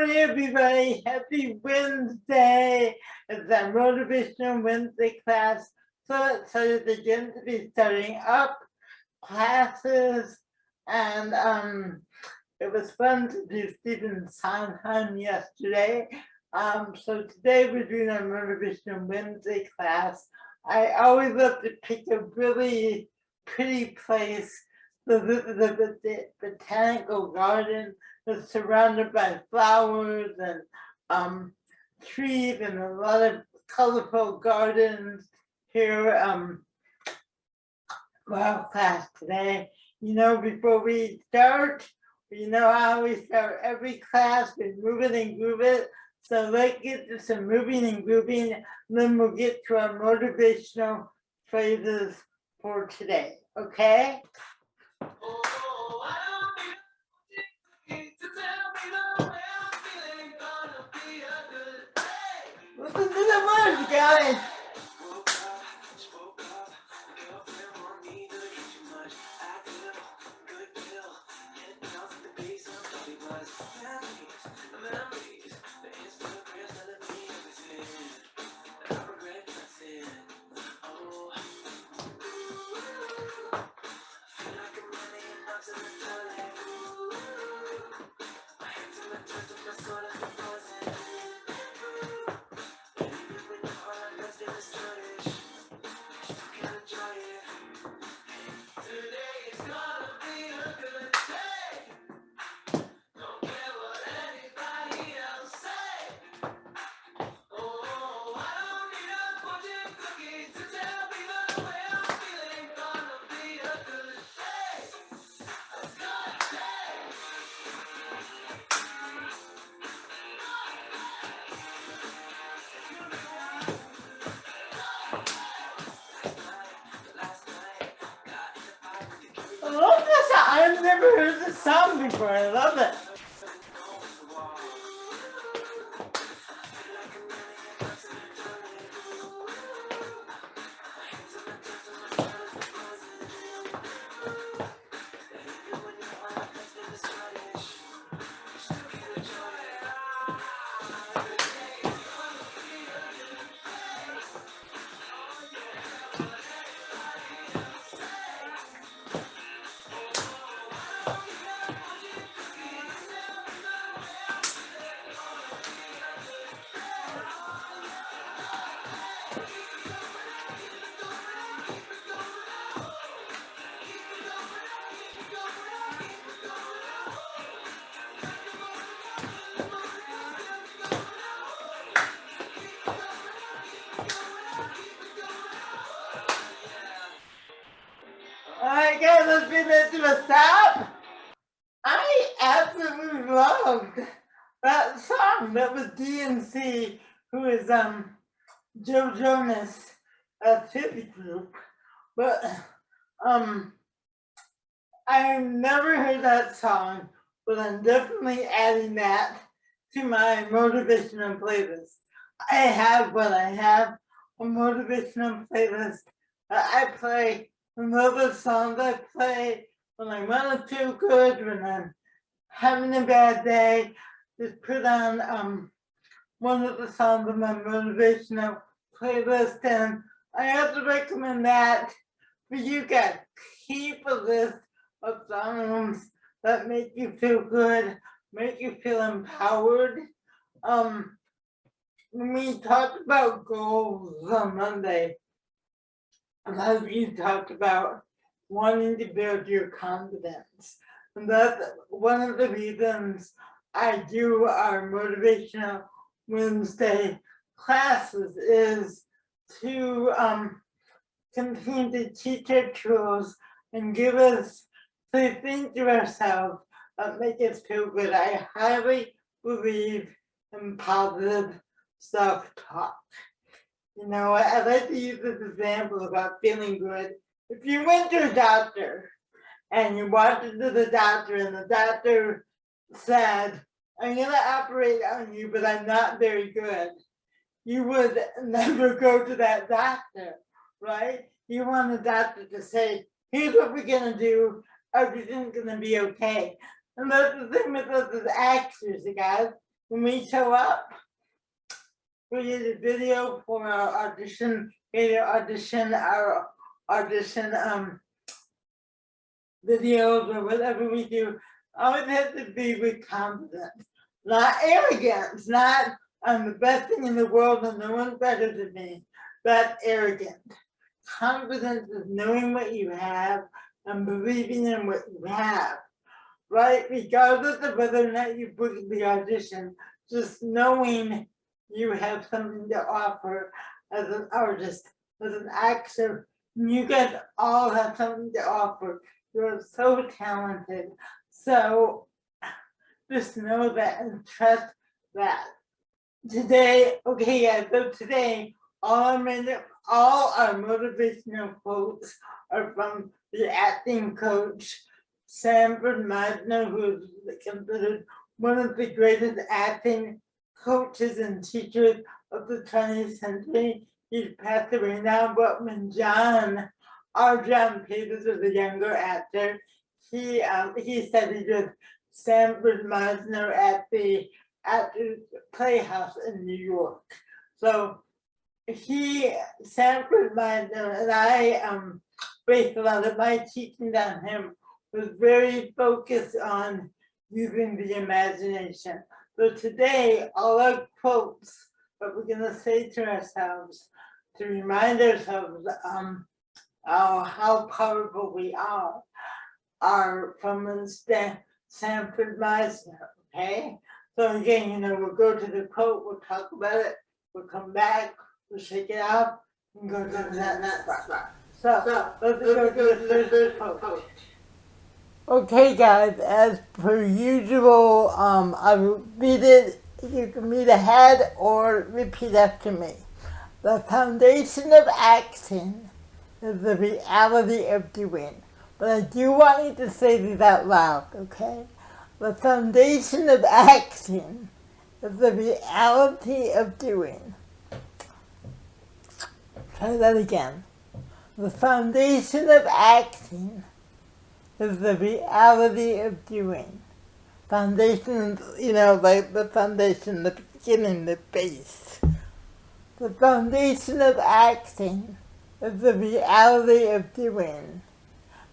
morning, everybody. Happy Wednesday. It's our Motivational Wednesday class. So excited again to be starting up classes. And it was fun to do Stephen Sondheim yesterday. So today we're doing our Motivational Wednesday class. I always love to pick a really pretty place. So this is the botanical garden. It's surrounded by flowers and trees and a lot of colorful gardens here. Well, class today. You know, before we start, you know how we start every class with moving and grooving. So let's get to some moving and grooving, and then we'll get to our motivational phrases for today. Okay? Listen to the words, guys. I love this song. I've never heard this song before. I love it. Alright guys, let's bring that to a stop. I absolutely loved that song. That was DNC, who is Joe Jonas tribute group. But I've never heard that song, but I'm definitely adding that to my motivational playlist. I have a motivational playlist that I play. Another song I play when I want to feel good, when I'm having a bad day. Just put on one of the songs on my motivational playlist, and I also recommend that for you guys. Keep a list of songs that make you feel good, make you feel empowered. When we talked about goals on Monday, a lot of you talked about wanting to build your confidence. And that's one of the reasons I do our Motivational Wednesday classes, is to continue to teach our tools and give us to think to ourselves that make us feel good. I highly believe in positive self-talk. You know, I like to use this example about feeling good. If you went to a doctor and you walked into the doctor and the doctor said, I'm going to operate on you, but I'm not very good, you would never go to that doctor, right? You want the doctor to say, here's what we're going to do. Everything's going to be okay. And that's the thing with us as actors, you guys. when we show up, we did a video for our audition, our audition videos or whatever we do. Always have to be with confidence, not arrogance, not I'm the best thing in the world and no one's better than me. That's arrogant. Confidence is knowing what you have and believing in what you have, right? Regardless of whether or not you book the audition, just knowing you have something to offer as an artist, as an actor. You guys all have something to offer. You're so talented. So just know that and trust that. Today, okay, yeah, so today, all our motivational quotes are from the acting coach, Sanford Meisner, who is considered one of the greatest acting coaches and teachers of the 20th century. He's passed away now, but when John Peters was a younger actor, he studied with Sanford Meisner at the Playhouse in New York. So Sanford Meisner, and I based a lot of my teaching on him, was very focused on using the imagination. So today, all our quotes that we're gonna say to ourselves to remind ourselves how powerful we are from Sanford Meisner, okay? So again, we'll go to the quote, we'll talk about it, we'll come back, we'll shake it out, and go to the next part. So let's go to the first quote. Okay guys, as per usual, I will read it. You can read ahead or repeat after me. The foundation of acting is the reality of doing. But I do want you to say these out loud, okay? The foundation of acting is the reality of doing. Try that again. The foundation of acting is the reality of doing. Foundation, like the foundation, the beginning, the base. The foundation of acting is the reality of doing.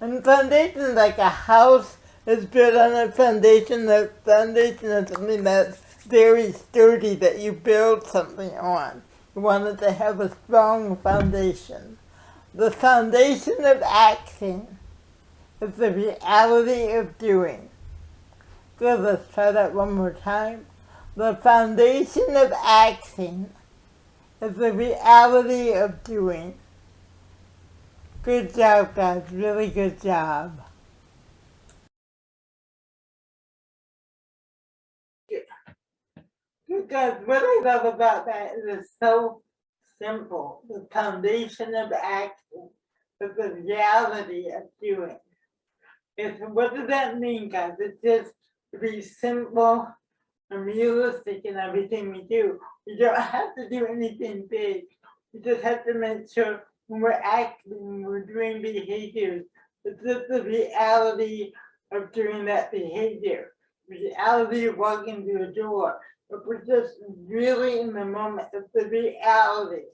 And foundation is like a house is built on a foundation. The foundation is something that's very sturdy that you build something on. You want it to have a strong foundation. The foundation of acting is the reality of doing. Good, let's try that one more time. The foundation of acting is the reality of doing. Good job, guys. Really good job. Because what I love about that is it's so simple. The foundation of action is the reality of doing. What does that mean, guys? It's just to be simple and realistic in everything we do. We don't have to do anything big. We just have to make sure when we're acting, when we're doing behaviors, it's just the reality of doing that behavior. Reality of walking through a door. If we're just really in the moment, it's the reality.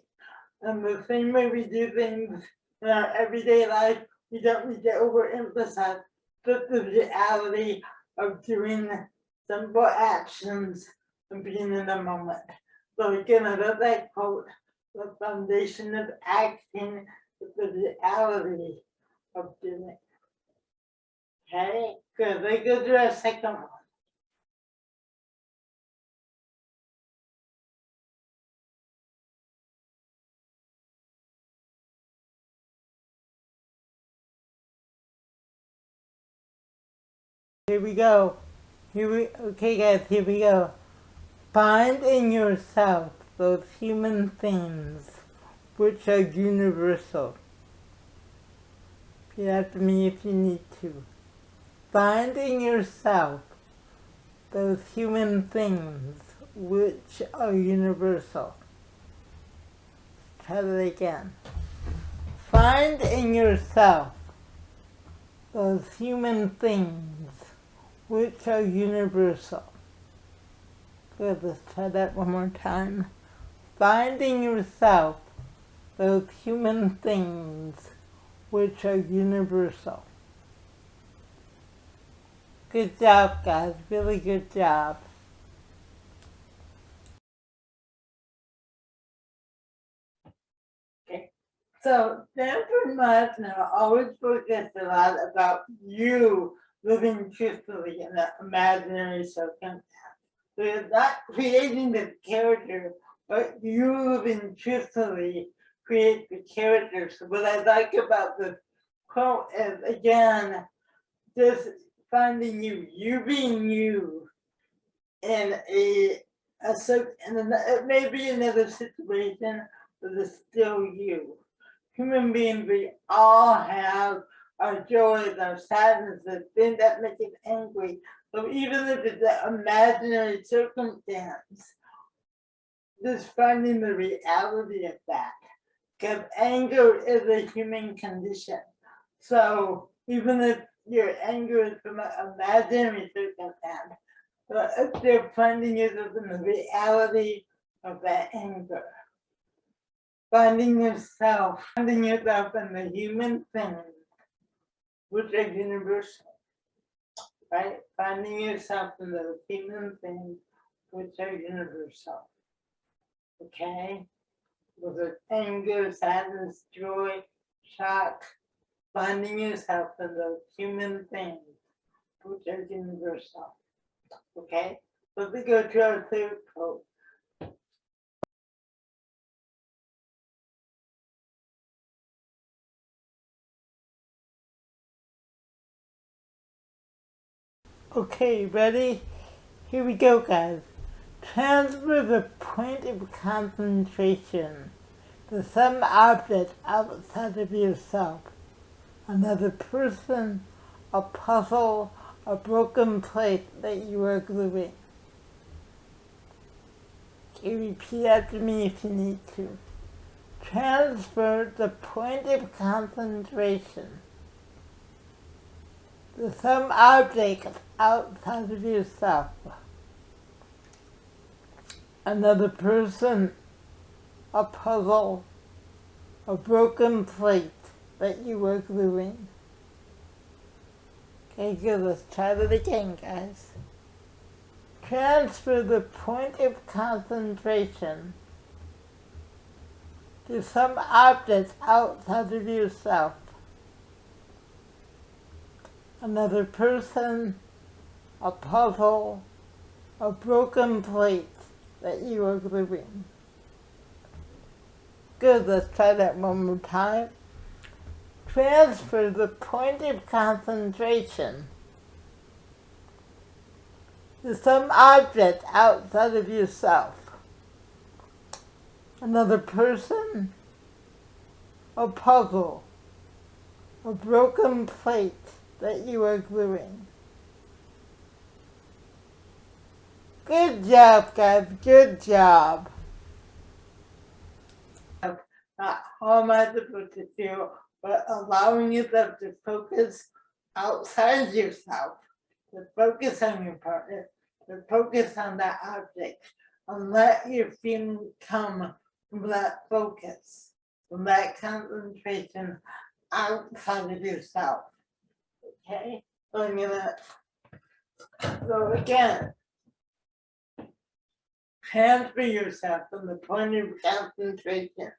And the same way we do things in our everyday life, we don't need to overemphasize just the reality of doing simple actions and being in the moment. So again, I love that quote, the foundation of acting is the reality of doing. Okay, good. Let's go to our second one. Here we go. Okay guys, here we go. Find in yourself those human things which are universal. Repeat after me if you need to. Find in yourself those human things which are universal. Try that again. Find in yourself those human things which are universal. Good, let's try that one more time. Finding yourself, those human things which are universal. Good job, guys. Really good job. Okay. So Stanford Meisner always focused a lot about you living truthfully in an imaginary circumstance. So you're not creating the character, but you living truthfully create the character. So what I like about this quote is, again, just finding you being you in it may be another situation, but it's still you. Human beings, we all have our joys, our sadness, the things that make us angry. So even if it's an imaginary circumstance, just finding the reality of that. Because anger is a human condition. So even if your anger is from an imaginary circumstance, but if they're finding it in the reality of that anger, finding yourself in the human things which are universal, right? Finding yourself in the human things which are universal. Okay? Whether anger, sadness, joy, shock, finding yourself in the human things which are universal. Okay? Let me go to our third quote. Okay, ready? Here we go, guys. Transfer the point of concentration to some object outside of yourself. Another person, a puzzle, a broken plate that you are gluing. Okay, repeat after me if you need to. Transfer the point of concentration to some object outside of yourself. Another person, a puzzle, a broken plate that you were gluing. Okay, good. Let's try that again, guys. Transfer the point of concentration to some object outside of yourself. Another person, a puzzle, a broken plate that you are gluing. Good, let's try that one more time. Transfer the point of concentration to some object outside of yourself. Another person, a puzzle, a broken plate that you are gluing. Good job, guys. Good job. How am I supposed to feel? But allowing yourself to focus outside yourself, to focus on your partner, to focus on that object, and let your feeling come from that focus, from that concentration outside of yourself. Okay? So I'm gonna, so again, transfer yourself from the point of concentration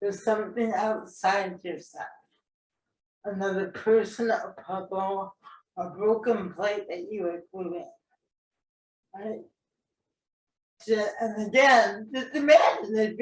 to something outside yourself. Another person, a puzzle, a broken plate that you are gluing. Right? And again, just imagine if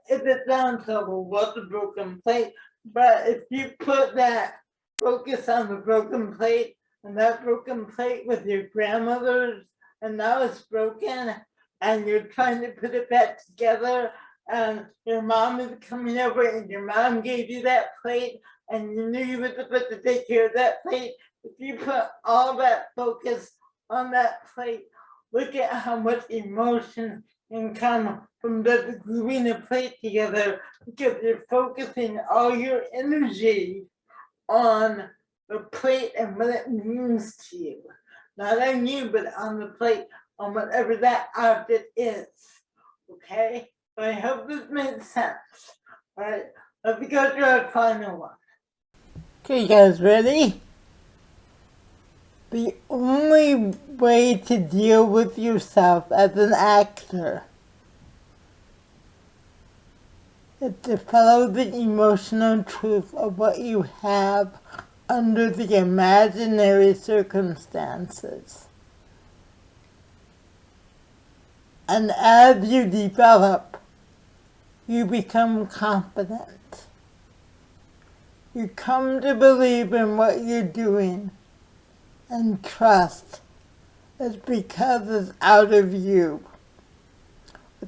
it sounds so, well, what's a broken plate? But if you put that focus on the broken plate, and that broken plate with your grandmother's, and now it's broken, and you're trying to put it back together, and your mom is coming over, and your mom gave you that plate, and you knew you were supposed to take care of that plate. If you put all that focus on that plate, look at how much emotion can come from the gluing a plate together, because you're focusing all your energy on the plate and what it means to you. Not on you, but on the plate. on whatever that object is. Okay? So I hope this makes sense. Alright, let me go to our final one. Okay, you guys ready? The only way to deal with yourself as an actor is to follow the emotional truth of what you have under the imaginary circumstances. And as you develop, you become confident. You come to believe in what you're doing and trust is because it's out of you.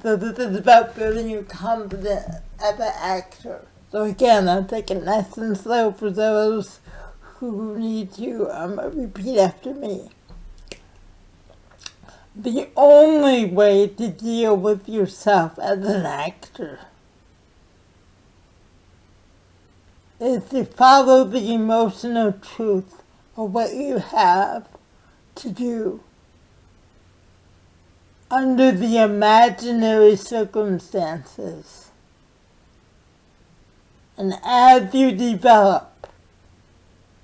So this is about building your confidence as an actor. So again, I'll take it nice and slow for those who need to repeat after me. The only way to deal with yourself as an actor is to follow the emotional truth of what you have to do under the imaginary circumstances. And as you develop,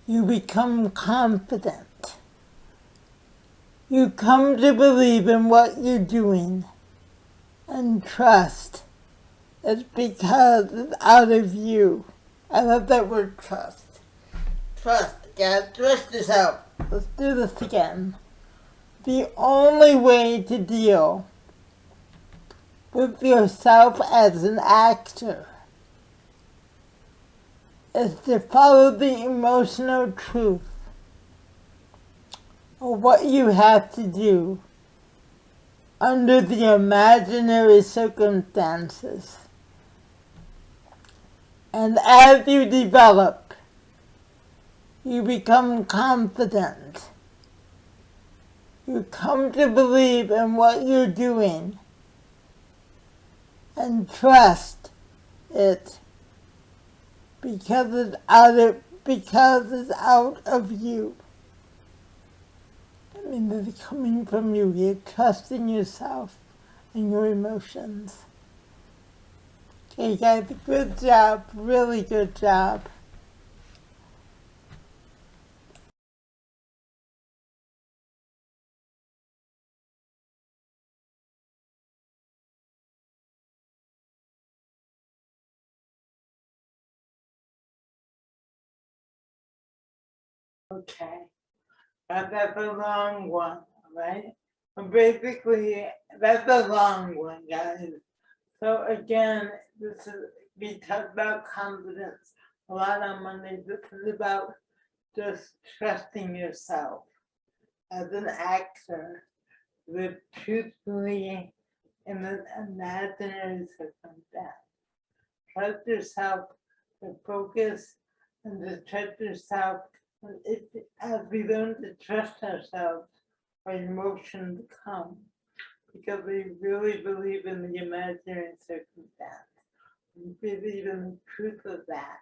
you become confident. You come to believe in what you're doing and trust it's because it's out of you. I love that word, trust. Trust, guys. Trust yourself. Let's do this again. The only way to deal with yourself as an actor is to follow the emotional truth of what you have to do under the imaginary circumstances. And as you develop, you become confident. You come to believe in what you're doing and trust it because it's out of you. I mean, it's coming from you. You're trusting yourself and your emotions. Okay, guys, good job. Really good job. Okay, that's a long one, right? But basically, that's a long one, guys. So again, we talked about confidence a lot on Monday. This is about just trusting yourself as an actor, live truthfully in an imaginary circumstance. Trust yourself to focus and to trust yourself. As we learn to trust ourselves, our emotions come because we really believe in the imaginary circumstance. We believe in the truth of that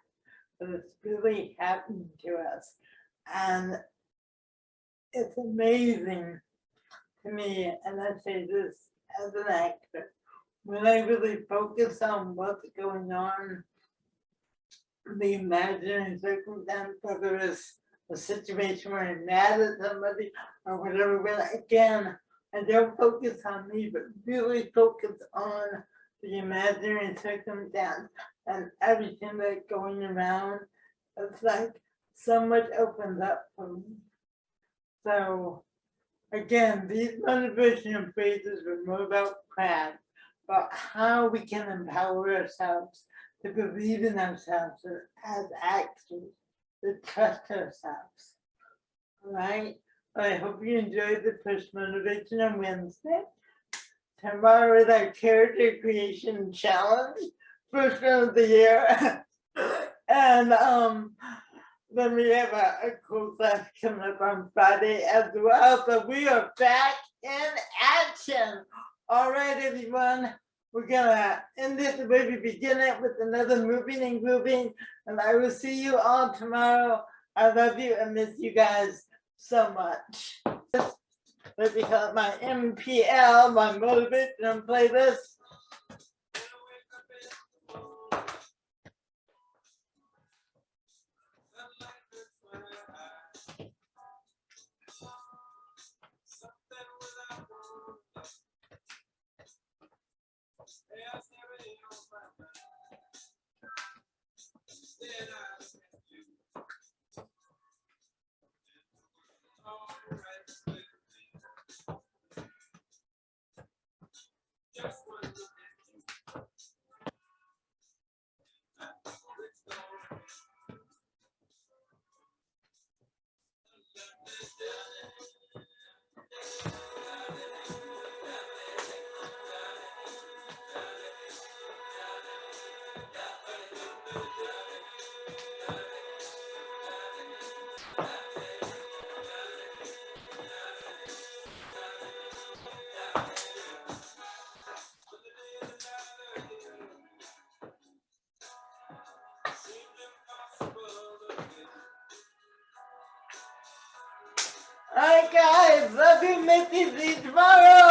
it's really happening to us. And it's amazing to me, and I say this as an actor, when I really focus on what's going on, the imaginary circumstance, whether it's a situation where I'm mad at somebody or whatever, but again, I don't focus on me, but really focus on the imaginary circumstance and everything that's going around. It's like so much opens up for me. So again, these motivational phrases were more about craft, about how we can empower ourselves to believe in ourselves as actors, to trust ourselves. All right. I hope you enjoyed the first motivation on Wednesday. Tomorrow is our character creation challenge, first one of the year. And then we have a cool class coming up on Friday as well. So we are back in action. All right, everyone. We're gonna end it the way we begin it with another moving and grooving. And I will see you all tomorrow. I love you and miss you guys so much. Let me call it my MPL, my motivation playlist. Alright guys, love you, Missy, see you tomorrow.